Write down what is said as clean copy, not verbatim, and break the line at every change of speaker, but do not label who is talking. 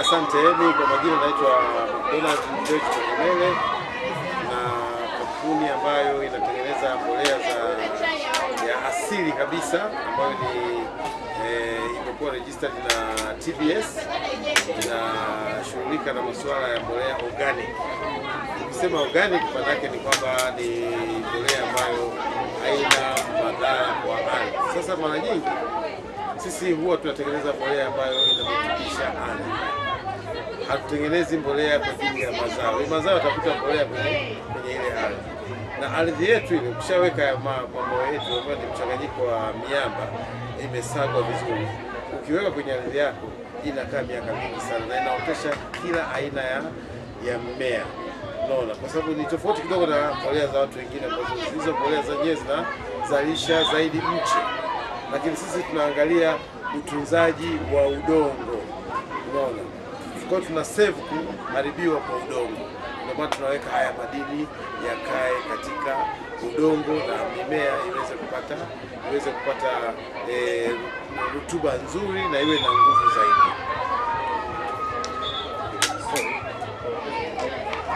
Asante. Mimi kwa majina naitwa Donald George Mwengemele, na kampuni ambayo inatengeneza mbolea ya asili kabisa ambayo ni imekuwa registered na TBS, inashughulika na masuala ya mbolea organic. Ukisema organic maana yake ni kwamba ni mbolea ambayo haina madhara kwa ardhi. Sasa mara nyingi sisi huwa tunatengeneza mbolea ambayo inarutubisha ardhi. Hatutengenezi mbolea kwa ajili ya mazao. Mazao yatakuta mbolea kwenye ile ardhi. Na ardhi yetu ile ukishaweka mambo yetu ambayo ni mchanganyiko wa miamba imesagwa vizuri, ukiweka kwenye ardhi yako inakaa miaka mingi sana na inaotesha kila aina ya mmea. Unaona, kwa sababu ni tofauti kidogo na mbolea za watu wengine ambazo hizo mbolea zenyewe zinazalisha zaidi mche. Lakini sisi tunaangalia utunzaji wa udongo. Unaona? Kwa tuna save kuharibiwa kwa udongo. Ndio maana tunaweka haya madini yakae katika udongo na mimea iweze kupata rutuba nzuri na iwe na nguvu zaidi.